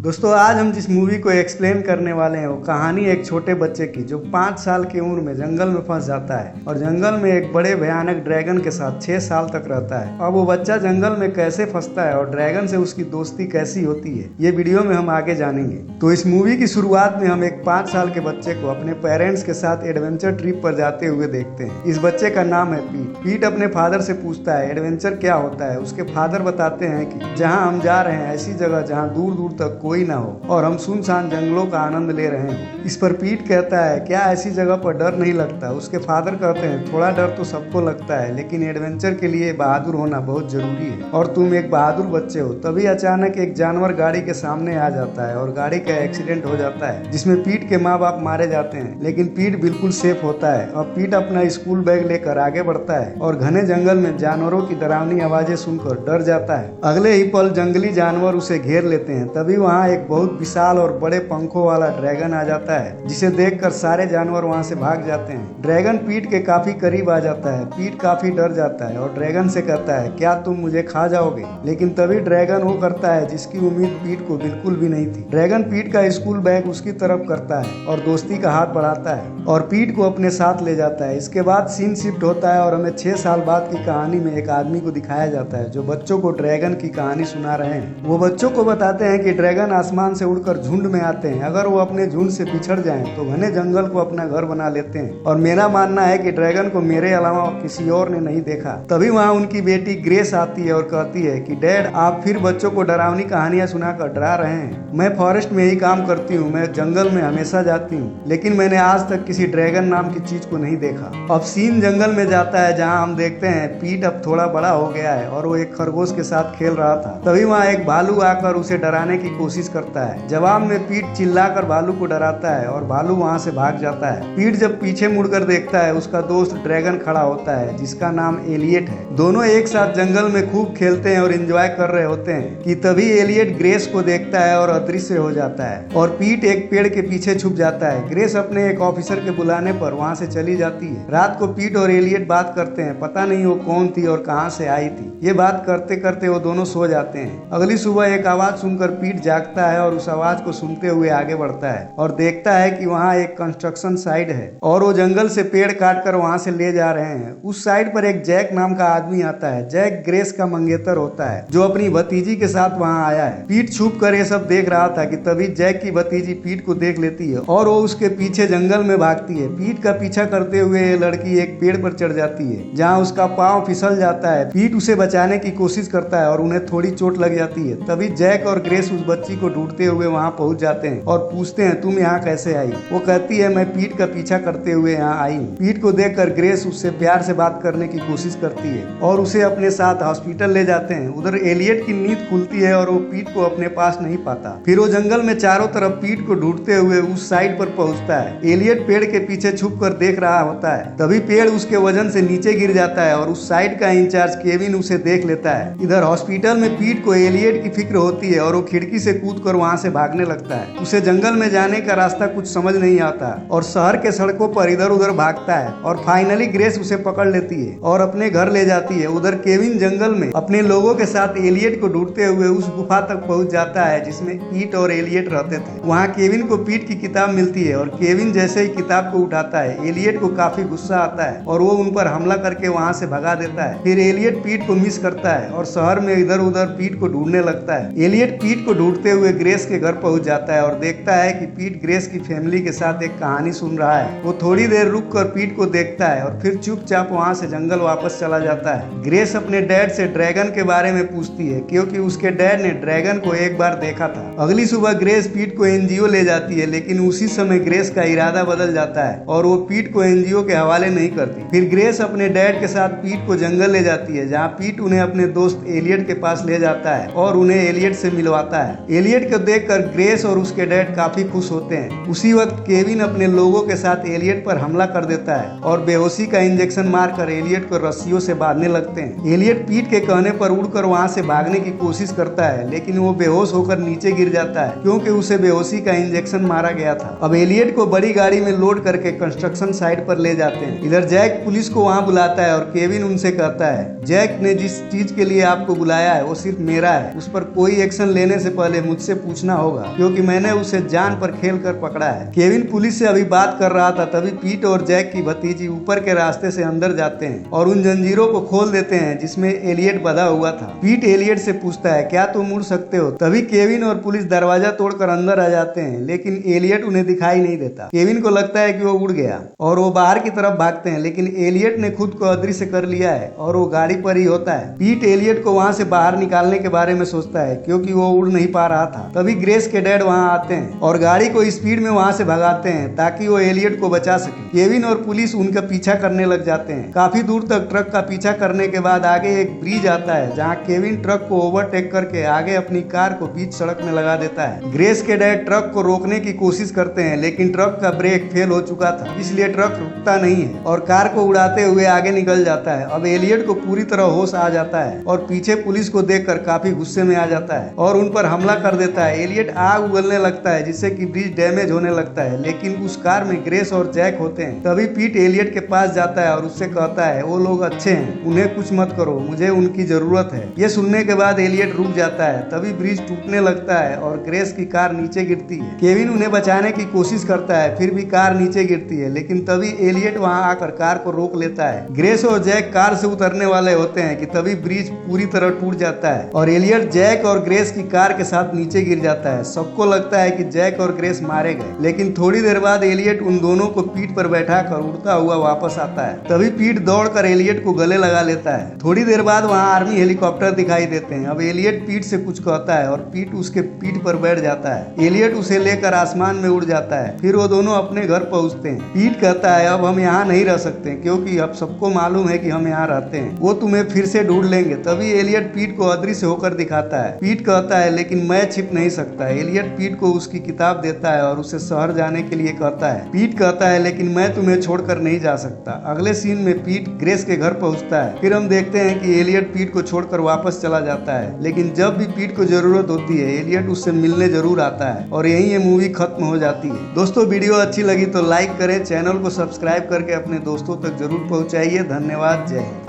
दोस्तों आज हम जिस मूवी को एक्सप्लेन करने वाले हैं वो कहानी एक छोटे बच्चे की जो 5 साल की उम्र में जंगल में फंस जाता है और जंगल में एक बड़े भयानक ड्रैगन के साथ 6 साल तक रहता है। अब वो बच्चा जंगल में कैसे फंसता है और ड्रैगन से उसकी दोस्ती कैसी होती है ये वीडियो में हम आगे जानेंगे। तो इस मूवी की शुरुआत में हम एक 5 साल के बच्चे को अपने पेरेंट्स के साथ एडवेंचर ट्रिप पर जाते हुए देखते हैं। इस बच्चे का नाम है पीट। पीट अपने फादर से पूछता है एडवेंचर क्या होता है। उसके फादर बताते हैं कि जहाँ हम जा रहे हैं ऐसी जगह जहाँ दूर दूर तक कोई ना हो और हम सुनसान जंगलों का आनंद ले रहे हो। इस पर पीट कहता है क्या ऐसी जगह पर डर नहीं लगता। उसके फादर कहते हैं थोड़ा डर तो सबको लगता है लेकिन एडवेंचर के लिए बहादुर होना बहुत जरूरी है और तुम एक बहादुर बच्चे हो। तभी अचानक एक जानवर गाड़ी के सामने आ जाता है और गाड़ी का एक्सीडेंट हो जाता है जिसमें पीट के माँ बाप मारे जाते हैं, लेकिन पीट बिल्कुल सेफ होता है। अब पीट अपना स्कूल बैग लेकर आगे बढ़ता है और घने जंगल में जानवरों की डरावनी आवाजें सुनकर डर जाता है। अगले ही पल जंगली जानवर उसे घेर लेते हैं। तभी वहाँ एक बहुत विशाल और बड़े पंखों वाला ड्रैगन आ जाता है जिसे देखकर सारे जानवर वहां से भाग जाते हैं। ड्रैगन पीट के काफी करीब आ जाता है। पीट काफी डर जाता है और ड्रैगन से कहता है क्या तुम मुझे खा जाओगे। लेकिन तभी ड्रैगन वो करता है जिसकी उम्मीद पीट को बिल्कुल भी नहीं थी। ड्रैगन पीट का स्कूल बैग उसकी तरफ करता है और दोस्ती का हाथ बढ़ाता है और पीट को अपने साथ ले जाता है। इसके बाद सीन शिफ्ट होता है और हमें 6 साल बाद की कहानी में एक आदमी को दिखाया जाता है जो बच्चों को ड्रैगन की कहानी सुना रहे हैं। वो बच्चों को बताते हैं कि ड्रैगन आसमान से उड़कर झुंड में आते हैं। अगर वो अपने झुंड से बिछड़ जाएं तो घने जंगल को अपना घर बना लेते हैं और मेरा मानना है कि ड्रैगन को मेरे अलावा किसी और ने नहीं देखा। तभी वहाँ उनकी बेटी ग्रेस आती है और कहती है कि डैड आप फिर बच्चों को डरावनी कहानियां सुनाकर डरा रहे हैं। मैं फॉरेस्ट में ही काम करती हूँ, मैं जंगल में हमेशा जाती हूँ लेकिन मैंने आज तक किसी ड्रैगन नाम की चीज को नहीं देखा। अब सीन जंगल में जाता है जहाँ हम देखते हैं पीट अब थोड़ा बड़ा हो गया है और वो एक खरगोश के साथ खेल रहा था। तभी वहाँ एक भालू आकर उसे डराने की कोशिश करता है। जवाब में पीट चिल्लाकर भालू को डराता है और भालू वहां से भाग जाता है। पीट जब पीछे मुड़कर देखता है उसका दोस्त ड्रैगन खड़ा होता है जिसका नाम एलियट है। दोनों एक साथ जंगल में खूब खेलते हैं और एंजॉय कर रहे होते हैं कि तभी एलियट ग्रेस को देखता है और अदृश्य हो जाता है और पीट एक पेड़ के पीछे छुप जाता है। ग्रेस अपने एक ऑफिसर के बुलाने पर वहां से चली जाती है। रात को पीट और एलियट बात करते हैं, पता नहीं वो कौन थी और कहां से आई थी। ये बात करते करते वो दोनों सो जाते हैं। अगली सुबह एक आवाज सुनकर पीट जागता है और उस आवाज को सुनते हुए आगे बढ़ता है और देखता है कि वहाँ एक कंस्ट्रक्शन साइट है और वो जंगल से पेड़ काट कर वहाँ से ले जा रहे हैं। उस साइट पर एक जैक नाम का आदमी आता है। जैक ग्रेस का मंगेतर होता है जो अपनी भतीजी के साथ वहाँ आया है। पीट छुप कर ये सब देख रहा था कि तभी जैक की भतीजी पीट को देख लेती है और वो उसके पीछे जंगल में भागती है। पीट का पीछा करते हुए ये लड़की एक पेड़ पर चढ़ जाती है जहाँ उसका पाँव फिसल जाता है। पीट उसे बचाने की कोशिश करता है और उन्हें थोड़ी चोट लग जाती है। तभी जैक और ग्रेस उस बच्ची को ढूंढते हुए वहाँ पहुंच जाते हैं और पूछते हैं तुम यहाँ कैसे आई। वो कहती है मैं पीट का पीछा करते हुए यहाँ आई हूँ। पीट को देखकर ग्रेस उससे प्यार से बात करने की कोशिश करती है और उसे अपने साथ हॉस्पिटल ले जाते हैं। उधर एलियट की नींद खुलती है और वो पीट को अपने पास नहीं पाता। फिर वो जंगल में चारों तरफ पीट को ढूंढते हुए उस साइड पर पहुंचता है। एलियट पेड़ के पीछे छुप कर देख रहा होता है। तभी पेड़ उसके वजन से नीचे गिर जाता है और उस साइड का इंचार्ज केविन उसे देख लेता है। इधर हॉस्पिटल में पीट को एलियट की फिक्र होती है और वो खिड़की से कूदकर वहां से भागने लगता है। उसे जंगल में जाने का रास्ता कुछ समझ नहीं आता और शहर के सड़कों पर इधर उधर भागता है और फाइनली ग्रेस उसे पकड़ लेती है और अपने घर ले जाती है। उधर केविन जंगल में अपने लोगों के साथ एलियट को ढूंढते हुए उस गुफा तक पहुंच जाता है जिसमें पीट और एलियट रहते थे। वहाँ केविन को पीट की किताब मिलती है और केविन जैसे ही किताब को उठाता है एलियट को काफी गुस्सा आता है और वो उन पर हमला करके वहाँ से भगा देता है। फिर एलियट पीट को मिस करता है और शहर में इधर उधर पीट को ढूंढने लगता है। एलियट पीट को ढूंढते हुए ग्रेस के घर पहुंच जाता है और देखता है कि पीट ग्रेस की फैमिली के साथ एक कहानी सुन रहा है। वो थोड़ी देर रुक कर पीट को देखता है और फिर चुपचाप वहाँ से जंगल वापस चला जाता है। ग्रेस अपने डैड से ड्रैगन के बारे में पूछती है क्योंकि उसके डैड ने ड्रैगन को एक बार देखा था। अगली सुबह ग्रेस पीट को एनजीओ ले जाती है लेकिन उसी समय ग्रेस का इरादा बदल जाता है और वो पीट को एनजीओ के हवाले नहीं करती। फिर ग्रेस अपने डैड के साथ पीट को जंगल ले जाती है जहाँ पीट उन्हें अपने दोस्त एलियट के पास ले जाता है और उन्हें एलियट से मिलवाता है। एलियट को देखकर ग्रेस और उसके डैड काफी खुश होते हैं। उसी वक्त केविन अपने लोगों के साथ एलियट पर हमला कर देता है और बेहोशी का इंजेक्शन मारकर एलियट को रस्सियों से बांधने लगते हैं। एलियट पीट के कहने पर उड़कर वहां से भागने की कोशिश करता है लेकिन वो बेहोश होकर नीचे गिर जाता है क्योंकि उसे बेहोशी का इंजेक्शन मारा गया था। अब एलियट को बड़ी गाड़ी में लोड करके कंस्ट्रक्शन साइट पर ले जाते हैं। इधर जैक पुलिस को वहां बुलाता है और केविन उनसे कहता है जैक ने जिस चीज के लिए आपको बुलाया है वो सिर्फ मेरा है, उस पर कोई एक्शन लेने से पहले मुझसे पूछना होगा क्योंकि मैंने उसे जान पर खेल कर पकड़ा है। केविन पुलिस से अभी बात कर रहा था, तभी पीट और जैक की भतीजी ऊपर के रास्ते से अंदर जाते हैं और उन जंजीरों को खोल देते हैं जिसमें एलियट बंधा हुआ था। पीट एलियट से पूछता है, क्या तुम उड़ सकते हो? तभी केविन और पुलिस दरवाजा तोड़कर अंदर आ जाते हैं, लेकिन एलियट उन्हें दिखाई नहीं देता। केविन को लगता है कि वो उड़ गया और वो बाहर की तरफ भागते हैं, लेकिन एलियट ने खुद को अदृश्य कर लिया है और वो गाड़ी पर ही होता है। पीट एलियट को वहां से बाहर निकालने के बारे में सोचता है क्योंकि वो उड़ नहीं पा रहा था। तभी ग्रेस के डैड वहां आते हैं और गाड़ी को स्पीड में वहां से भगाते हैं ताकि वो एलियट को बचा सके। केविन और पुलिस उनका पीछा करने लग जाते हैं। काफी दूर तक ट्रक का पीछा करने के बाद आगे एक ब्रिज आता है जहाँ केविन ट्रक को ओवरटेक करके आगे अपनी कार को बीच सड़क में लगा देता है। ग्रेस के डैड ट्रक को रोकने की कोशिश करते हैं, लेकिन ट्रक का ब्रेक फेल हो चुका था, इसलिए ट्रक रुकता नहीं है और कार को उड़ाते हुए आगे निकल जाता है। अब एलियट को पूरी तरह होश आ जाता है और पीछे पुलिस को देखकर काफी गुस्से में आ जाता है और उन पर हमला कर देता है। एलियट आग उगलने लगता है जिससे कि ब्रिज डैमेज होने लगता है, लेकिन उस कार में ग्रेस और जैक होते हैं। तभी पीट एलियट के पास जाता है और उससे कहता है, वो लोग अच्छे हैं, उन्हें कुछ मत करो, मुझे उनकी जरूरत है। ये सुनने के बाद एलियट रुक जाता है। तभी ब्रिज टूटने लगता है और ग्रेस की कार नीचे गिरती है। केविन उन्हें बचाने की कोशिश करता है, फिर भी कार नीचे गिरती है, लेकिन तभी एलियट वहां आकर कार को रोक लेता है। ग्रेस और जैक कार से उतरने वाले होते हैं कि तभी ब्रिज पूरी तरह टूट जाता है और एलियट जैक और ग्रेस की कार के साथ नीचे गिर जाता है। सबको लगता है कि जैक और ग्रेस मारे गए, लेकिन थोड़ी देर बाद एलियट उन दोनों को पीठ पर बैठाकर उड़ता हुआ वापस आता है। तभी पीट दौड़कर एलियट को गले लगा लेता है। थोड़ी देर बाद वहां आर्मी हेलीकॉप्टर दिखाई देते हैं। अब एलियट पीट से कुछ कहता है और पीट उसके पीठ पर बैठ जाता है। एलियट उसे लेकर आसमान में उड़ जाता है। फिर वो दोनों अपने घर पहुंचते हैं। पीट कहता है, अब हम यहाँ नहीं रह सकते क्योंकि अब सबको मालूम है कि हम यहाँ रहते हैं, वो तुम्हें फिर से ढूंढ लेंगे। तभी एलियट पीट को अदृश्य होकर दिखाता है। पीट कहता है, लेकिन मैं छिप नहीं सकता। एलियट पीट को उसकी किताब देता है और उसे शहर जाने के लिए कहता है। पीट कहता है, लेकिन मैं तुम्हें छोड़कर नहीं जा सकता। अगले सीन में पीट ग्रेस के घर पहुंचता है। फिर हम देखते हैं कि एलियट पीट को छोड़कर वापस चला जाता है, लेकिन जब भी पीट को जरूरत होती है एलियट उससे मिलने जरूर आता है और यहीं ये मूवी खत्म हो जाती है। दोस्तों, वीडियो अच्छी लगी तो लाइक करें, चैनल को सब्सक्राइब करके अपने दोस्तों तक जरूर पहुंचाइए। धन्यवाद। जय हिंद।